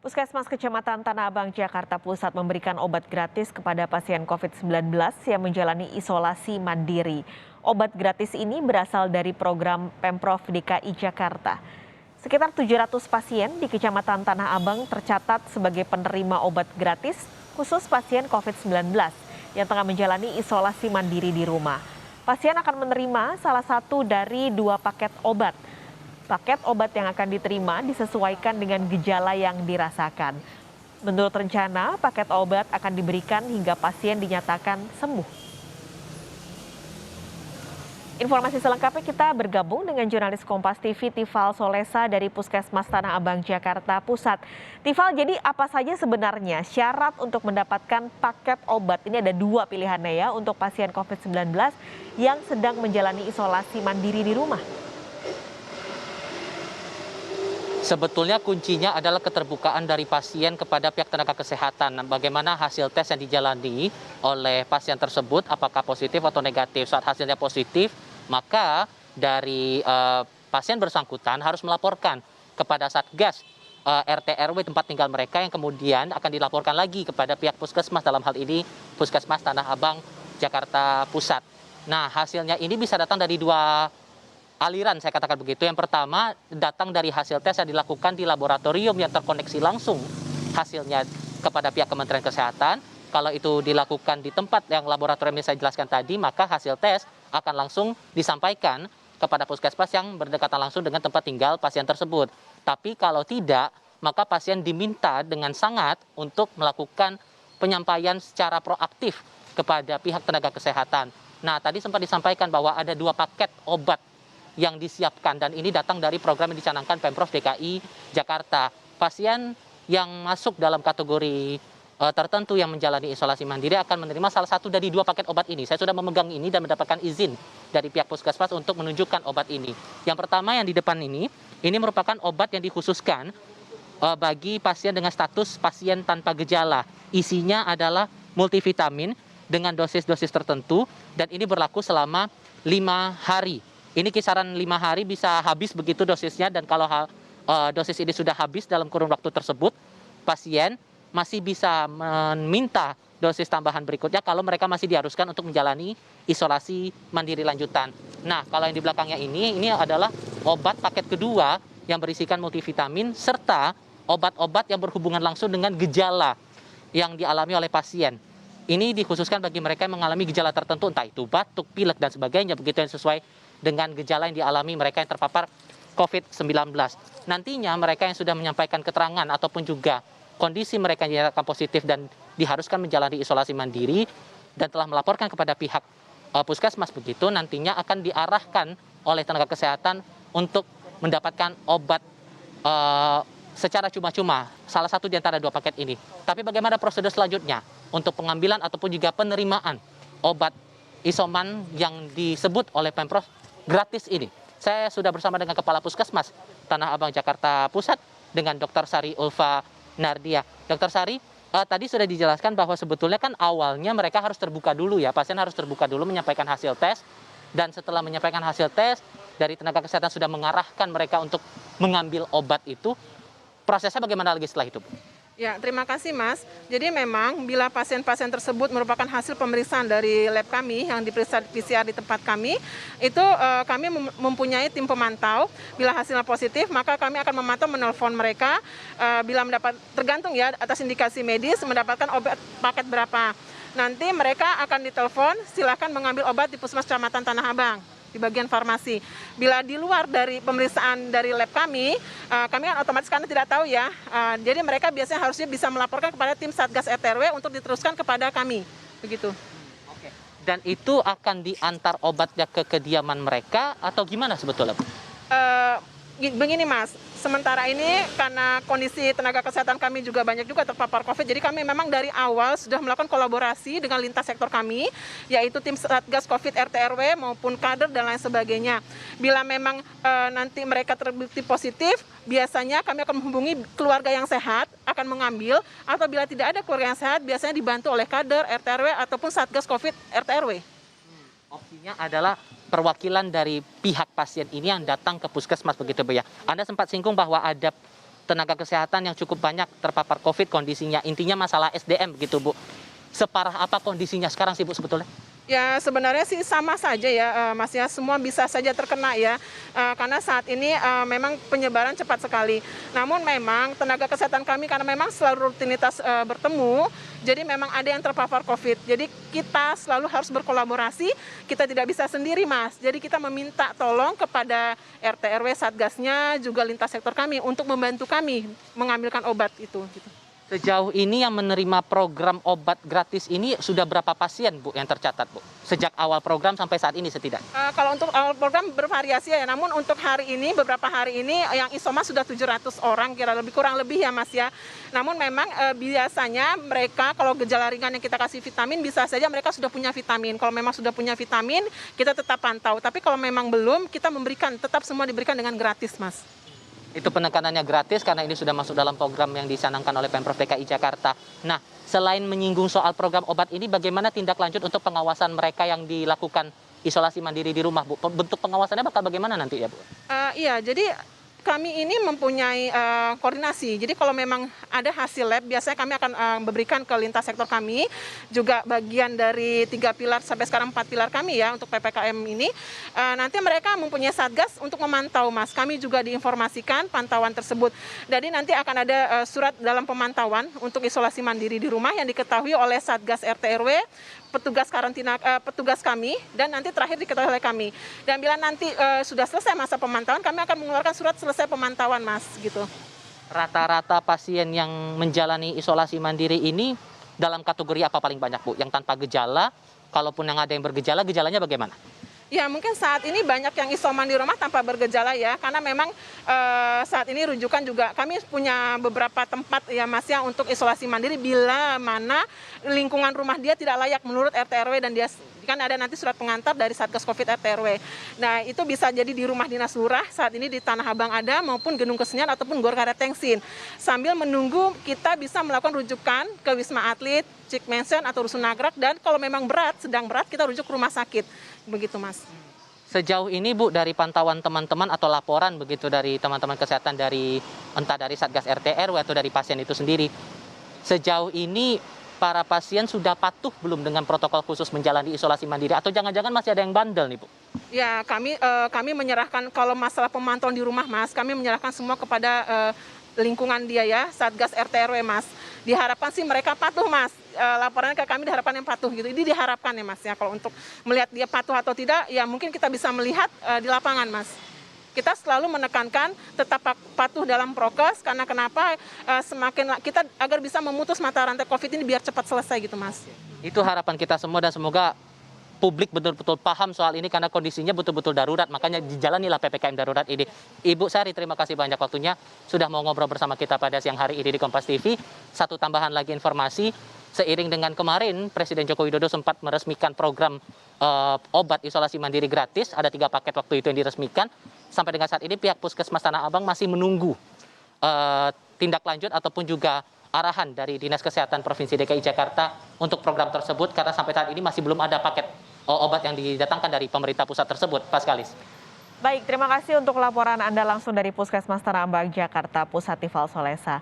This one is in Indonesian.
Puskesmas Kecamatan Tanah Abang, Jakarta Pusat memberikan obat gratis kepada pasien COVID-19 yang menjalani isolasi mandiri. Obat gratis ini berasal dari program Pemprov DKI Jakarta. Sekitar 700 pasien di Kecamatan Tanah Abang tercatat sebagai penerima obat gratis khusus pasien COVID-19 yang tengah menjalani isolasi mandiri di rumah. Pasien akan menerima salah satu dari 2 paket obat. Paket obat yang akan diterima disesuaikan dengan gejala yang dirasakan. Menurut rencana, paket obat akan diberikan hingga pasien dinyatakan sembuh. Informasi selengkapnya kita bergabung dengan jurnalis Kompas TV Tifal Solesa dari Puskesmas Tanah Abang, Jakarta Pusat. Tifal, jadi apa saja sebenarnya syarat untuk mendapatkan paket obat? Ini ada 2 pilihannya ya untuk pasien COVID-19 yang sedang menjalani isolasi mandiri di rumah. Sebetulnya kuncinya adalah keterbukaan dari pasien kepada pihak tenaga kesehatan. Bagaimana hasil tes yang dijalani oleh pasien tersebut, apakah positif atau negatif. Saat hasilnya positif, maka dari pasien bersangkutan harus melaporkan kepada Satgas RT RW tempat tinggal mereka yang kemudian akan dilaporkan lagi kepada pihak puskesmas, dalam hal ini Puskesmas Tanah Abang, Jakarta Pusat. Nah, hasilnya ini bisa datang dari 2 aliran, saya katakan begitu. Yang pertama datang dari hasil tes yang dilakukan di laboratorium yang terkoneksi langsung hasilnya kepada pihak Kementerian Kesehatan. Kalau itu dilakukan di tempat yang laboratorium yang saya jelaskan tadi, maka hasil tes akan langsung disampaikan kepada puskesmas yang berdekatan langsung dengan tempat tinggal pasien tersebut. Tapi kalau tidak, maka pasien diminta dengan sangat untuk melakukan penyampaian secara proaktif kepada pihak tenaga kesehatan. Nah, tadi sempat disampaikan bahwa ada 2 paket obat yang disiapkan, dan ini datang dari program yang dicanangkan Pemprov DKI Jakarta. Pasien yang masuk dalam kategori tertentu yang menjalani isolasi mandiri akan menerima salah satu dari 2 paket obat ini. Saya sudah memegang ini dan mendapatkan izin dari pihak puskesmas untuk menunjukkan obat ini. Yang pertama yang di depan ini merupakan obat yang dikhususkan bagi pasien dengan status pasien tanpa gejala. Isinya adalah multivitamin dengan dosis-dosis tertentu, dan ini berlaku selama 5 hari. Ini kisaran 5 hari bisa habis begitu dosisnya, dan kalau dosis ini sudah habis dalam kurun waktu tersebut, pasien masih bisa meminta dosis tambahan berikutnya kalau mereka masih diharuskan untuk menjalani isolasi mandiri lanjutan. Nah, kalau yang di belakangnya ini adalah obat paket kedua yang berisikan multivitamin serta obat-obat yang berhubungan langsung dengan gejala yang dialami oleh pasien. Ini dikhususkan bagi mereka yang mengalami gejala tertentu, entah itu batuk, pilek, dan sebagainya, begitu yang sesuai dengan gejala yang dialami mereka yang terpapar COVID-19. Nantinya mereka yang sudah menyampaikan keterangan ataupun juga kondisi mereka yang dinyatakan positif dan diharuskan menjalani isolasi mandiri dan telah melaporkan kepada pihak puskesmas begitu, nantinya akan diarahkan oleh tenaga kesehatan untuk mendapatkan obat secara cuma-cuma, salah satu di antara 2 paket ini. Tapi bagaimana prosedur selanjutnya untuk pengambilan ataupun juga penerimaan obat isoman yang disebut oleh Pemprov gratis ini? Saya sudah bersama dengan Kepala Puskesmas Tanah Abang, Jakarta Pusat, dengan Dr. Sari Ulfa Nardia. Dr. Sari, tadi sudah dijelaskan bahwa sebetulnya kan awalnya mereka harus terbuka dulu ya, pasien harus terbuka dulu menyampaikan hasil tes, dan setelah menyampaikan hasil tes, dari tenaga kesehatan sudah mengarahkan mereka untuk mengambil obat itu. Prosesnya bagaimana lagi setelah itu? Ya, terima kasih Mas. Jadi memang bila pasien-pasien tersebut merupakan hasil pemeriksaan dari lab kami yang diperiksa PCR di tempat kami, itu kami mempunyai tim pemantau. Bila hasilnya positif, maka kami akan memantau, menelpon mereka bila mendapat, tergantung ya atas indikasi medis, mendapatkan obat paket berapa. Nanti mereka akan ditelepon, silakan mengambil obat di Puskesmas Kecamatan Tanah Abang di bagian farmasi. Bila di luar dari pemeriksaan dari lab kami kan otomatis karena tidak tahu ya, jadi mereka biasanya harusnya bisa melaporkan kepada tim Satgas RT/RW untuk diteruskan kepada kami, begitu. Oke. Dan itu akan diantar obatnya ke kediaman mereka atau gimana sebetulnya? Begini Mas, sementara ini karena kondisi tenaga kesehatan kami juga banyak juga terpapar COVID, jadi kami memang dari awal sudah melakukan kolaborasi dengan lintas sektor kami, yaitu tim Satgas COVID RT/RW maupun kader dan lain sebagainya. Bila memang nanti mereka terbukti positif, biasanya kami akan menghubungi keluarga yang sehat, akan mengambil, atau bila tidak ada keluarga yang sehat, biasanya dibantu oleh kader RT/RW ataupun Satgas COVID RT/RW. Opsinya adalah perwakilan dari pihak pasien ini yang datang ke puskesmas begitu Bu ya. Anda sempat singgung bahwa ada tenaga kesehatan yang cukup banyak terpapar COVID kondisinya. Intinya masalah SDM begitu Bu. Separah apa kondisinya sekarang sih Bu sebetulnya? Ya sebenarnya sih sama saja ya Mas ya, semua bisa saja terkena ya, karena saat ini memang penyebaran cepat sekali. Namun memang tenaga kesehatan kami karena memang selalu rutinitas bertemu, jadi memang ada yang terpapar COVID. Jadi kita selalu harus berkolaborasi, kita tidak bisa sendiri Mas. Jadi kita meminta tolong kepada RT RW Satgasnya juga lintas sektor kami untuk membantu kami mengambilkan obat itu. Gitu. Sejauh ini yang menerima program obat gratis ini sudah berapa pasien Bu yang tercatat Bu? Sejak awal program sampai saat ini setidaknya? Kalau untuk awal program bervariasi ya, namun untuk hari ini, beberapa hari ini yang isoma sudah 700 orang, kurang lebih ya Mas ya. Namun memang biasanya mereka kalau gejala ringan yang kita kasih vitamin, bisa saja mereka sudah punya vitamin. Kalau memang sudah punya vitamin, kita tetap pantau. Tapi kalau memang belum, kita memberikan, tetap semua diberikan dengan gratis Mas. Itu penekanannya gratis karena ini sudah masuk dalam program yang dicanangkan oleh Pemprov DKI Jakarta. Nah, selain menyinggung soal program obat ini, bagaimana tindak lanjut untuk pengawasan mereka yang dilakukan isolasi mandiri di rumah, Bu? Bentuk pengawasannya bakal bagaimana nanti ya, Bu? Iya, jadi kami ini mempunyai koordinasi. Jadi kalau memang ada hasil lab, biasanya kami akan memberikan ke lintas sektor kami, juga bagian dari 3 pilar sampai sekarang 4 pilar kami ya untuk PPKM ini. Nanti mereka mempunyai satgas untuk memantau Mas. Kami juga diinformasikan pantauan tersebut. Jadi nanti akan ada surat dalam pemantauan untuk isolasi mandiri di rumah yang diketahui oleh Satgas RT RW, petugas karantina, petugas kami, dan nanti terakhir diketahui oleh kami. Dan bila nanti sudah selesai masa pemantauan, kami akan mengeluarkan surat selesai pemantauan Mas, gitu. Rata-rata pasien yang menjalani isolasi mandiri ini dalam kategori apa paling banyak, Bu? Yang tanpa gejala, kalaupun yang ada yang bergejala, gejalanya bagaimana? Ya mungkin saat ini banyak yang isoman di rumah tanpa bergejala ya, karena memang saat ini rujukan juga kami punya beberapa tempat ya Mas ya untuk isolasi mandiri bila mana lingkungan rumah dia tidak layak menurut RT RW, dan dia kan ada nanti surat pengantar dari Satgas Covid RT RW. Nah itu bisa jadi di rumah dinas lurah saat ini di Tanah Abang ada, maupun Gedung Kesenian ataupun Gor Karet Tengsin, sambil menunggu kita bisa melakukan rujukan ke Wisma Atlet, Cikmensen atau Rusun Nagrak, dan kalau memang berat, sedang berat, kita rujuk ke rumah sakit. Begitu Mas. Sejauh ini Bu, dari pantauan teman-teman atau laporan begitu dari teman-teman kesehatan dari entah dari Satgas RT RW atau dari pasien itu sendiri, sejauh ini para pasien sudah patuh belum dengan protokol khusus menjalani isolasi mandiri, atau jangan-jangan masih ada yang bandel nih Bu? Ya kami menyerahkan kalau masalah pemantauan di rumah Mas, kami menyerahkan semua kepada lingkungan dia ya, Satgas RT RW Mas. Diharapkan sih mereka patuh Mas. Laporannya ke kami diharapkan yang patuh gitu. Ini diharapkan ya Mas ya, kalau untuk melihat dia patuh atau tidak ya mungkin kita bisa melihat di lapangan Mas. Kita selalu menekankan tetap patuh dalam prokes, karena kenapa semakin kita agar bisa memutus mata rantai COVID ini biar cepat selesai gitu Mas. Itu harapan kita semua, dan semoga publik betul-betul paham soal ini karena kondisinya betul-betul darurat, makanya dijalanilah PPKM darurat ini. Ibu Sari, terima kasih banyak waktunya sudah mau ngobrol bersama kita pada siang hari ini di Kompas TV. Satu tambahan lagi informasi, seiring dengan kemarin Presiden Joko Widodo sempat meresmikan program obat isolasi mandiri gratis, ada 3 paket waktu itu yang diresmikan. Sampai dengan saat ini pihak Puskesmas Tanah Abang masih menunggu tindak lanjut ataupun juga arahan dari Dinas Kesehatan Provinsi DKI Jakarta untuk program tersebut, karena sampai saat ini masih belum ada paket obat yang didatangkan dari pemerintah pusat tersebut, Pak Skalis. Baik, terima kasih untuk laporan Anda langsung dari Puskesmas Tanah Abang, Jakarta Pusat, Tifal Solesa.